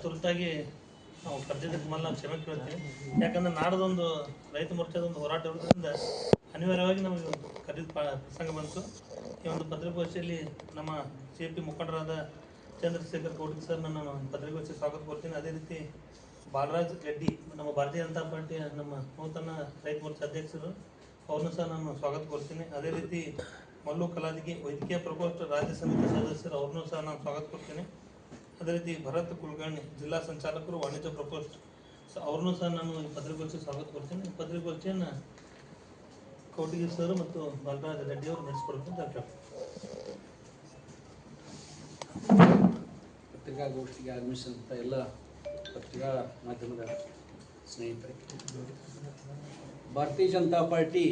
ತುರ್ತಾಗಿ ನಾವು ಕರೆದಿದ್ದಕ್ಕೆ ಮೇಲೆ ನಾವು ಕ್ಷಮೆ ಕೇಳ್ತೀವಿ. ಯಾಕಂದ್ರೆ ನಾಡದೊಂದು ರೈತ ಮೋರ್ಚಾದೊಂದು ಹೋರಾಟ ಇರೋದ್ರಿಂದ ಅನಿವಾರ್ಯವಾಗಿ ನಮಗೆ ಕರೆದ ಪ್ರಸಂಗ ಬಂತು. ಈ ಒಂದು ಪತ್ರಿಕಾಗೋಷ್ಠಿಯಲ್ಲಿ ನಮ್ಮ CFP ಮುಖಂಡರಾದ ಚಂದ್ರಶೇಖರ್ ಕೌಟಿಕ್ ಸರ್ ನಾನು ಪತ್ರಿಕಾಗೋಷ್ಠಿ ಸ್ವಾಗತ ಕೊಡ್ತೀನಿ. ಅದೇ ರೀತಿ ಬಾಲರಾಜ್ ರೆಡ್ಡಿ ನಮ್ಮ ಭಾರತೀಯ ಜನತಾ ಪಾರ್ಟಿಯ ನಮ್ಮ ನೂತನ ರೈತ ಮೋರ್ಚಾ ಅಧ್ಯಕ್ಷರು, ಅವ್ರನ್ನೂ ಸಹ ನಾನು ಸ್ವಾಗತ ಕೊಡ್ತೀನಿ. ಅದೇ ರೀತಿ ಮಲ್ಲು ಕಲಾದಗಿ ವೈದ್ಯಕೀಯ ಪ್ರಕೋಷ್ಠ ರಾಜ್ಯ ಸಮಿತಿ ಸದಸ್ಯರು, ಅವ್ರನ್ನೂ ಸಹ ನಾನು ಸ್ವಾಗತ ಕೊಡ್ತೀನಿ. ಅದೇ ರೀತಿ ಭರತ್ ಕುಲಕರ್ಣಿ ಜಿಲ್ಲಾ ಸಂಚಾಲಕರು ವಾಣಿಜ್ಯ ಪ್ರಕೋಷ್ಠ, ಅವ್ರನ್ನೂ ಸಹ ನಾನು ಈ ಪತ್ರಿಕಾಗೋಷ್ಠಿ ಸ್ವಾಗತ ಕೊಡ್ತೀನಿ. ಈ ಪತ್ರಿಕಾಗೋಷ್ಠಿಯನ್ನು ಕೌಟಿಗಿ ಸರ್ ಮತ್ತು ಬಾಲರಾಜ್ ರೆಡ್ಡಿ ಅವರು ನಡೆಸಿಕೊಡ್ತೀನಿ ಅಂತ ಹೇಳ್ತಾರೆ. ಪತ್ರಿಕಾಗೋಷ್ಠಿಗೆ ಆಗಮಿಸಿದಂಥ ಎಲ್ಲ ಪತ್ರಿಕಾ ಮಾಧ್ಯಮದ ಸ್ನೇಹಿತರೆ, ಭಾರತೀಯ ಜನತಾ ಪಾರ್ಟಿ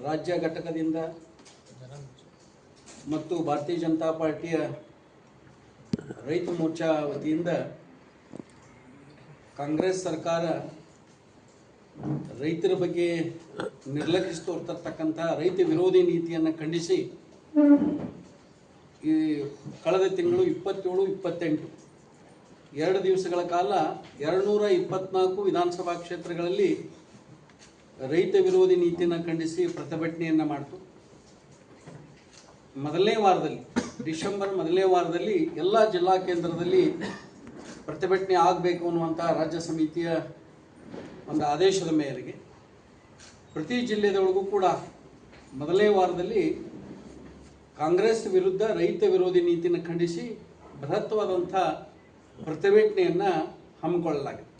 ರಾಜ್ಯ ಘಟಕದಿಂದ ಮತ್ತು ಭಾರತೀಯ ಜನತಾ ಪಾರ್ಟಿಯ ರೈತ ಮೋರ್ಚಾ ವತಿಯಿಂದ ಕಾಂಗ್ರೆಸ್ ಸರ್ಕಾರ ರೈತರ ಬಗ್ಗೆ ನಿರ್ಲಕ್ಷಿಸಿ ತೋರ್ತಕ್ಕಂಥ ರೈತ ವಿರೋಧಿ ನೀತಿಯನ್ನು ಖಂಡಿಸಿ ಈ ಕಳೆದ ತಿಂಗಳು 27, 28 2 ದಿವಸಗಳ ಕಾಲ 224 ವಿಧಾನಸಭಾ ಕ್ಷೇತ್ರಗಳಲ್ಲಿ ರೈತ ವಿರೋಧಿ ನೀತಿಯನ್ನು ಖಂಡಿಸಿ ಪ್ರತಿಭಟನೆಯನ್ನು ಮಾಡಿತು. ಮೊದಲನೇ ವಾರದಲ್ಲಿ, ಡಿಸೆಂಬರ್ ಮೊದಲನೇ ವಾರದಲ್ಲಿ ಎಲ್ಲ ಜಿಲ್ಲಾ ಕೇಂದ್ರದಲ್ಲಿ ಪ್ರತಿಭಟನೆ ಆಗಬೇಕು ಅನ್ನುವಂಥ ರಾಜ್ಯ ಸಮಿತಿಯ ಒಂದು ಆದೇಶದ ಮೇರೆಗೆ ಪ್ರತಿ ಜಿಲ್ಲೆದೊಳಗೂ ಕೂಡ ಮೊದಲನೇ ವಾರದಲ್ಲಿ ಕಾಂಗ್ರೆಸ್ ವಿರುದ್ಧ ರೈತ ವಿರೋಧಿ ನೀತಿಯನ್ನು ಖಂಡಿಸಿ ಬೃಹತ್ವಾದಂಥ ಪ್ರತಿಭಟನೆಯನ್ನು ಹಮ್ಮಿಕೊಳ್ಳಲಾಗಿದೆ.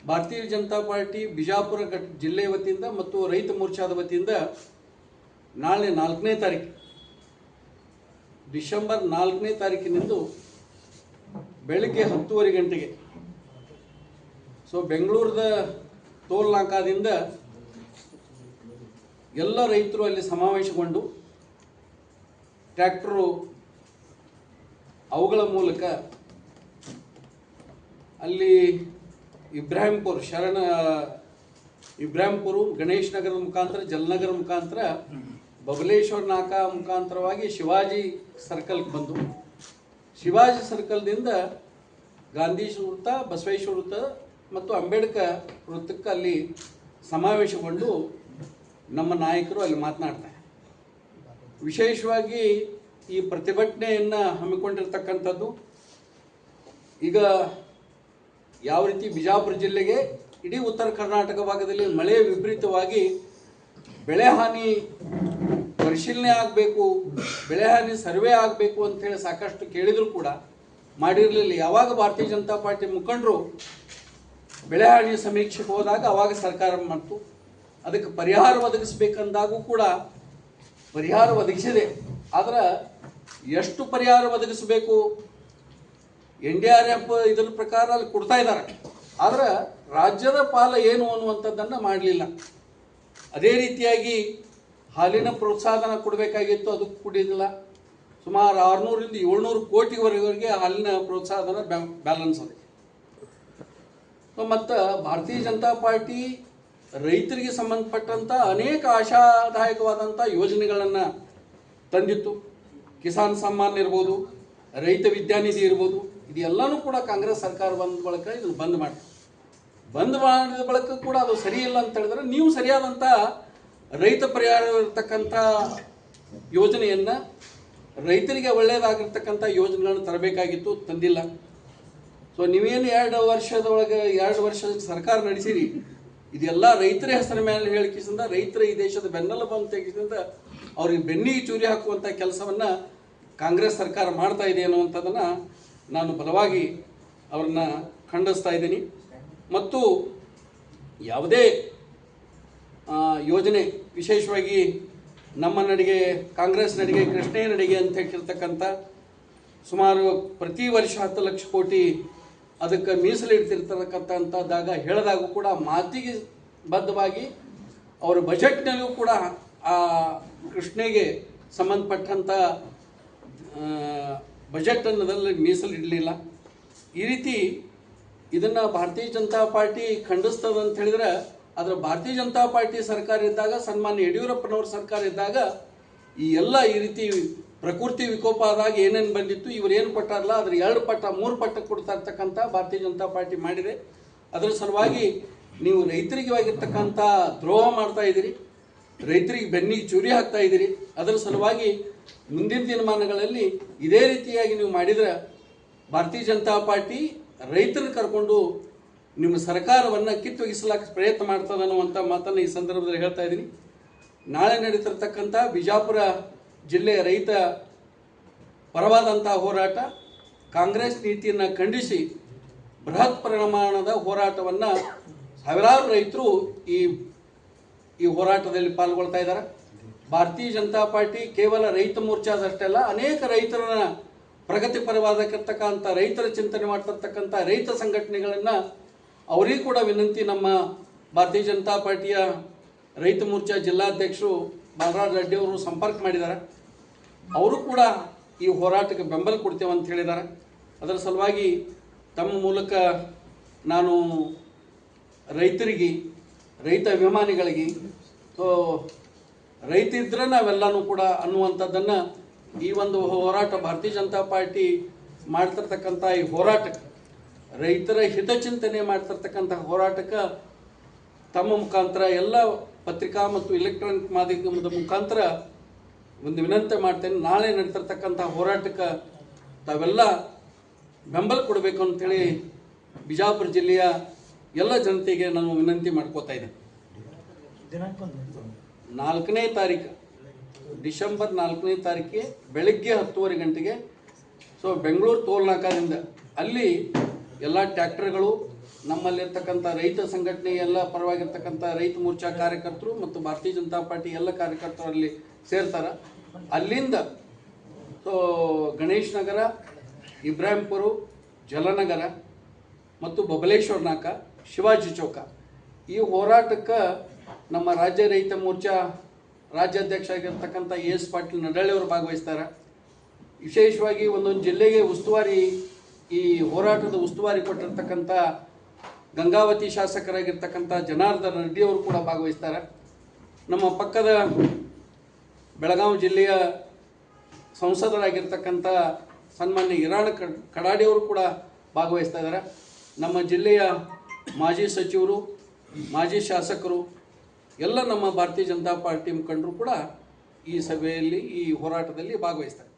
ಭಾರತೀಯ ಜನತಾ ಪಾರ್ಟಿ ಬಿಜಾಪುರ ಜಿಲ್ಲೆ ವತಿಯಿಂದ ಮತ್ತು ರೈತ ಮೋರ್ಚಾದ ವತಿಯಿಂದ ನಾಳೆ 4ನೇ ತಾರೀಕು, ಡಿಸೆಂಬರ್ 4ನೇ ತಾರೀಕಿನಿಂದ ಬೆಳಗ್ಗೆ 10:30 ಗಂಟೆಗೆ ಬೆಂಗಳೂರದ ಟೋಲ್ ನಾಕಾದಿಂದ ಎಲ್ಲ ರೈತರು ಅಲ್ಲಿ ಸಮಾವೇಶಗೊಂಡು ಟ್ರ್ಯಾಕ್ಟರು ಅವುಗಳ ಮೂಲಕ ಅಲ್ಲಿ ಇಬ್ರಾಹಿಂಪುರ, ಗಣೇಶ್ ನಗರದ ಮುಖಾಂತರ, ಜಲನಗರ ಮುಖಾಂತರ, ಬಬಲೇಶ್ವರ ನಾಕಾ ಮುಖಾಂತರವಾಗಿ ಶಿವಾಜಿ ಸರ್ಕಲ್ಗೆ ಬಂದು, ಶಿವಾಜಿ ಸರ್ಕಲ್ದಿಂದ ಗಾಂಧಿ ವೃತ್ತ, ಬಸವೇಶ್ವರ ವೃತ್ತ ಮತ್ತು ಅಂಬೇಡ್ಕರ್ ವೃತ್ತಕ್ಕೆ ಅಲ್ಲಿ ಸಮಾವೇಶಗೊಂಡು ನಮ್ಮ ನಾಯಕರು ಅಲ್ಲಿ ಮಾತನಾಡ್ತಾರೆ. ವಿಶೇಷವಾಗಿ ಈ ಪ್ರತಿಭಟನೆಯನ್ನು ಹಮ್ಮಿಕೊಂಡಿರ್ತಕ್ಕಂಥದ್ದು ಈಗ ಯಾವ ರೀತಿ ಬಿಜಾಪುರ ಜಿಲ್ಲೆಗೆ, ಇಡೀ ಉತ್ತರ ಕರ್ನಾಟಕ ಭಾಗದಲ್ಲಿ ಮಳೆ ವಿಪರೀತವಾಗಿ ಬೆಳೆ ಹಾನಿ ಪರಿಶೀಲನೆ ಆಗಬೇಕು, ಬೆಳೆ ಹಾನಿ ಸರ್ವೆ ಆಗಬೇಕು ಅಂಥೇಳಿ ಸಾಕಷ್ಟು ಕೇಳಿದರೂ ಕೂಡ ಮಾಡಿರಲಿಲ್ಲ. ಯಾವಾಗ ಭಾರತೀಯ ಜನತಾ ಪಾರ್ಟಿ ಮುಖಂಡರು ಬೆಳೆ ಹಾನಿ ಸಮೀಕ್ಷೆಗೆ ಹೋದಾಗ ಅವಾಗ ಸರ್ಕಾರ ಮಾಡ್ತು. ಅದಕ್ಕೆ ಪರಿಹಾರ ಒದಗಿಸ್ಬೇಕಂದಾಗೂ ಕೂಡ ಪರಿಹಾರ ಒದಗಿಸಿದೆ. ಆದರೆ ಎಷ್ಟು ಪರಿಹಾರ ಒದಗಿಸಬೇಕು, NDRF ಇದರ ಪ್ರಕಾರ ಅಲ್ಲಿ ಕೊಡ್ತಾ ಇದ್ದಾರೆ, ಆದರೆ ರಾಜ್ಯದ ಪಾಲ ಏನು ಅನ್ನುವಂಥದ್ದನ್ನು ಮಾಡಲಿಲ್ಲ. ಅದೇ ರೀತಿಯಾಗಿ ಹಾಲಿನ ಪ್ರೋತ್ಸಾಹನ ಕೊಡಬೇಕಾಗಿತ್ತು, ಅದು ಕೊಡಿಲ್ಲ. ಸುಮಾರು 600ರಿಂದ 700 ಕೋಟಿವರೆಗೆ ಹಾಲಿನ ಪ್ರೋತ್ಸಾಹನ ಬ್ಯಾಲೆನ್ಸ್ ಇದೆ. ಮತ್ತು ಭಾರತೀಯ ಜನತಾ ಪಾರ್ಟಿ ರೈತರಿಗೆ ಸಂಬಂಧಪಟ್ಟಂಥ ಅನೇಕ ಆಶಾದಾಯಕವಾದಂಥ ಯೋಜನೆಗಳನ್ನು ತಂದಿತ್ತು. ಕಿಸಾನ್ ಸಮ್ಮಾನ್ ಇರ್ಬೋದು, ರೈತ ವಿದ್ಯಾನಿಧಿ ಇರ್ಬೋದು, ಇದೆಲ್ಲನೂ ಕೂಡ ಕಾಂಗ್ರೆಸ್ ಸರ್ಕಾರ ಬಂದ ಬಳಿಕ ಇದನ್ನು ಬಂದ್ ಮಾಡಿದ ಬಳಿಕ ಕೂಡ ಅದು ಸರಿ ಇಲ್ಲ ಅಂತ ಹೇಳಿದ್ರೆ, ನೀವು ಸರಿಯಾದಂಥ ರೈತ ಪರಿಹಾರ ಇರತಕ್ಕಂಥ ಯೋಜನೆಯನ್ನು, ರೈತರಿಗೆ ಒಳ್ಳೆಯದಾಗಿರ್ತಕ್ಕಂಥ ಯೋಜನೆಗಳನ್ನು ತರಬೇಕಾಗಿತ್ತು, ತಂದಿಲ್ಲ. ನೀವೇನು 2 ವರ್ಷ ಸರ್ಕಾರ ನಡೆಸಿರಿ, ಇದೆಲ್ಲ ರೈತರ ಹೆಸರ ಮೇಲೆ ಹೇಳಿಕೆಯಿಂದ ರೈತರ ಈ ದೇಶದ ಬೆನ್ನೆಲುಬು ಅಂತ ಹೇಳಿಕೆಯಿಂದ ಅವ್ರಿಗೆ ಬೆನ್ನಿಗೆ ಚೂರಿ ಹಾಕುವಂಥ ಕೆಲಸವನ್ನು ಕಾಂಗ್ರೆಸ್ ಸರ್ಕಾರ ಮಾಡ್ತಾ ಇದೆ ಅನ್ನುವಂಥದ್ದನ್ನು ನಾನು ಬಲವಾಗಿ ಅವ್ರನ್ನ ಖಂಡಿಸ್ತಾ ಇದ್ದೀನಿ. ಮತ್ತು ಯಾವುದೇ ಯೋಜನೆ, ವಿಶೇಷವಾಗಿ ನಮ್ಮ ನಡಿಗೆ, ಕಾಂಗ್ರೆಸ್ ನಡಿಗೆ, ಕೃಷ್ಣಯ್ಯ ನಡಿಗೆ ಅಂತ ಹೇಳಿರ್ತಕ್ಕಂಥ ಸುಮಾರು ಪ್ರತಿ ವರ್ಷ 10 ಲಕ್ಷ ಕೋಟಿ ಅದಕ್ಕೆ ಮೀಸಲಿಡ್ತಿರ್ತಕ್ಕಂಥದ್ದಾಗ ಹೇಳಿದಾಗೂ ಕೂಡ ಮಾತಿಗೆ ಬದ್ಧವಾಗಿ ಅವರ ಬಜೆಟ್ನಲ್ಲೂ ಕೂಡ ಆ ಕೃಷ್ಣೆಗೆ ಸಂಬಂಧಪಟ್ಟಂಥ ಬಜೆಟ್ ಅನ್ನೋದ್ರಲ್ಲಿ ಮೀಸಲಿಡಲಿಲ್ಲ. ಈ ರೀತಿ ಇದನ್ನು ಭಾರತೀಯ ಜನತಾ ಪಾರ್ಟಿ ಖಂಡಿಸ್ತದೆ ಅಂತ ಹೇಳಿದ್ರೆ, ಆದರೆ ಭಾರತೀಯ ಜನತಾ ಪಾರ್ಟಿ ಸರ್ಕಾರ ಇದ್ದಾಗ, ಸನ್ಮಾನ್ಯ ಯಡಿಯೂರಪ್ಪನವ್ರ ಸರ್ಕಾರ ಇದ್ದಾಗ ಈ ಎಲ್ಲ ಈ ರೀತಿ ಪ್ರಕೃತಿ ವಿಕೋಪ ಆದಾಗ ಏನೇನು ಬಂದಿತ್ತು ಇವ್ರು ಏನು ಕೊಟ್ಟಾರಲ್ಲ ಅದ್ರ 2 ಪಟ್ಟ 3 ಪಟ್ಟ ಕೊಡ್ತಾ ಇರ್ತಕ್ಕಂಥ ಭಾರತೀಯ ಜನತಾ ಪಾರ್ಟಿ ಮಾಡಿದೆ. ಅದರ ಸಲುವಾಗಿ ನೀವು ರೈತರಿಗೆ ಆಗಿರ್ತಕ್ಕಂಥ ದ್ರೋಹ ಮಾಡ್ತಾ ಇದ್ದೀರಿ, ರೈತರಿಗೆ ಬೆನ್ನಿಗೆ ಚೂರಿ ಹಾಕ್ತಾ ಇದ್ದೀರಿ. ಅದರ ಸಲುವಾಗಿ ಮುಂದಿನ ದಿನಮಾನಗಳಲ್ಲಿ ಇದೇ ರೀತಿಯಾಗಿ ನೀವು ಮಾಡಿದರೆ ಭಾರತೀಯ ಜನತಾ ಪಾರ್ಟಿ ರೈತರನ್ನು ಕರ್ಕೊಂಡು ನಿಮ್ಮ ಸರ್ಕಾರವನ್ನು ಕಿತ್ತೊಗಿಸಲಾಕ ಪ್ರಯತ್ನ ಮಾಡ್ತದೆ ಅನ್ನುವಂಥ ಮಾತನ್ನು ಈ ಸಂದರ್ಭದಲ್ಲಿ ಹೇಳ್ತಾ ಇದ್ದೀನಿ. ನಾಳೆ ನಡೀತಿರ್ತಕ್ಕಂಥ ಬಿಜಾಪುರ ಜಿಲ್ಲೆಯ ರೈತ ಪರವಾದಂಥ ಹೋರಾಟ, ಕಾಂಗ್ರೆಸ್ ನೀತಿಯನ್ನು ಖಂಡಿಸಿ ಬೃಹತ್ ಪ್ರಮಾಣದ ಹೋರಾಟವನ್ನು ಸಾವಿರಾರು ರೈತರು ಈ ಹೋರಾಟದಲ್ಲಿ ಪಾಲ್ಗೊಳ್ತಾ ಇದ್ದಾರೆ. ಭಾರತೀಯ ಜನತಾ ಪಾರ್ಟಿ ಕೇವಲ ರೈತ ಮೋರ್ಚಾದಷ್ಟೇ ಅಲ್ಲ, ಅನೇಕ ರೈತರನ್ನ ಪ್ರಗತಿಪರವಾಗಿರ್ತಕ್ಕಂಥ ರೈತರ ಚಿಂತನೆ ಮಾಡ್ತಿರ್ತಕ್ಕಂಥ ರೈತ ಸಂಘಟನೆಗಳನ್ನು ಅವರಿಗೂ ಕೂಡ ವಿನಂತಿ, ನಮ್ಮ ಭಾರತೀಯ ಜನತಾ ಪಾರ್ಟಿಯ ರೈತ ಮೋರ್ಚಾ ಜಿಲ್ಲಾಧ್ಯಕ್ಷರು ಬಾಲರಾಜ್ ರೆಡ್ಡಿ ಅವರು ಸಂಪರ್ಕ ಮಾಡಿದ್ದಾರೆ. ಅವರು ಕೂಡ ಈ ಹೋರಾಟಕ್ಕೆ ಬೆಂಬಲ ಕೊಡ್ತೇವೆ ಅಂತ ಹೇಳಿದ್ದಾರೆ. ಅದರ ಸಲುವಾಗಿ ತಮ್ಮ ಮೂಲಕ ನಾನು ರೈತರಿಗೆ, ರೈತ ಅಭಿಮಾನಿಗಳಿಗೆ, ರೈತ ಇದ್ರೆ ನಾವೆಲ್ಲನೂ ಕೂಡ ಅನ್ನುವಂಥದ್ದನ್ನು ಈ ಒಂದು ಹೋರಾಟ ಭಾರತೀಯ ಜನತಾ ಪಾರ್ಟಿ ಮಾಡ್ತಿರ್ತಕ್ಕಂಥ ಈ ಹೋರಾಟಕ್ಕೆ, ರೈತರ ಹಿತಚಿಂತನೆ ಮಾಡ್ತಿರ್ತಕ್ಕಂಥ ಹೋರಾಟಕ್ಕೆ ತಮ್ಮ ಮುಖಾಂತರ ಎಲ್ಲ ಪತ್ರಿಕಾ ಮತ್ತು ಎಲೆಕ್ಟ್ರಾನಿಕ್ ಮಾಧ್ಯಮದ ಮುಖಾಂತರ ಒಂದು ವಿನಂತಿ ಮಾಡ್ತೇನೆ. ನಾಳೆ ನಡೀತಿರ್ತಕ್ಕಂಥ ಹೋರಾಟಕ್ಕೆ ತಾವೆಲ್ಲ ಬೆಂಬಲ ಕೊಡಬೇಕು ಅಂತೇಳಿ ಬಿಜಾಪುರ ಜಿಲ್ಲೆಯ ಎಲ್ಲ ಜನತೆಗೆ ನಾನು ವಿನಂತಿ ಮಾಡ್ಕೋತಾ ಇದ್ದೇನೆ. 4ನೇ ತಾರೀಕು ಡಿಸೆಂಬರ್ 4ನೇ ತಾರೀಕಿಗೆ ಬೆಳಗ್ಗೆ 10:30 ಗಂಟೆಗೆ ಬೆಂಗಳೂರು ಟೋಲ್ ನಾಕಾದಿಂದ ಅಲ್ಲಿ ಎಲ್ಲ ಟ್ರ್ಯಾಕ್ಟರ್ಗಳು, ನಮ್ಮಲ್ಲಿರ್ತಕ್ಕಂಥ ರೈತ ಸಂಘಟನೆ ಎಲ್ಲ ಪರವಾಗಿರ್ತಕ್ಕಂಥ ರೈತ ಮೋರ್ಚಾ ಕಾರ್ಯಕರ್ತರು ಮತ್ತು ಭಾರತೀಯ ಜನತಾ ಪಾರ್ಟಿ ಎಲ್ಲ ಕಾರ್ಯಕರ್ತರು ಅಲ್ಲಿ ಸೇರ್ತಾರೆ. ಅಲ್ಲಿಂದ ಗಣೇಶ್ ನಗರ, ಇಬ್ರಾಹಿಂಪುರ, ಜಲನಗರ ಮತ್ತು ಬಬಲೇಶ್ವರ ನಾಕ, ಶಿವಾಜಿ ಚೌಕ ಈ ಹೋರಾಟಕ್ಕೆ ನಮ್ಮ ರಾಜ್ಯ ರೈತ ಮೋರ್ಚಾ ರಾಜ್ಯಾಧ್ಯಕ್ಷ ಆಗಿರ್ತಕ್ಕಂಥ ಎಸ್ ಪಾಟೀಲ್ ನಡಳ್ಳಿ ಅವರು ಭಾಗವಹಿಸ್ತಾರೆ. ವಿಶೇಷವಾಗಿ ಒಂದೊಂದು ಜಿಲ್ಲೆಗೆ ಉಸ್ತುವಾರಿ, ಈ ಹೋರಾಟದ ಉಸ್ತುವಾರಿ ಕೊಟ್ಟಿರ್ತಕ್ಕಂಥ ಗಂಗಾವತಿ ಶಾಸಕರಾಗಿರ್ತಕ್ಕಂಥ ಜನಾರ್ದನ್ ರೆಡ್ಡಿ ಅವರು ಕೂಡ ಭಾಗವಹಿಸ್ತಾರೆ. ನಮ್ಮ ಪಕ್ಕದ ಬೆಳಗಾವಿ ಜಿಲ್ಲೆಯ ಸಂಸದರಾಗಿರ್ತಕ್ಕಂಥ ಸನ್ಮಾನ್ಯ ಹಿರಾಣ ಕಡಾಡಿಯವರು ಕೂಡ ಭಾಗವಹಿಸ್ತಾ ಇದ್ದಾರೆ. ನಮ್ಮ ಜಿಲ್ಲೆಯ ಮಾಜಿ ಸಚಿವರು, ಮಾಜಿ ಶಾಸಕರು ಎಲ್ಲ ನಮ್ಮ ಭಾರತೀಯ ಜನತಾ ಪಾರ್ಟಿ ಮುಖಂಡರು ಕೂಡ ಈ ಸಭೆಯಲ್ಲಿ, ಈ ಹೋರಾಟದಲ್ಲಿ ಭಾಗವಹಿಸ್ತಾರೆ.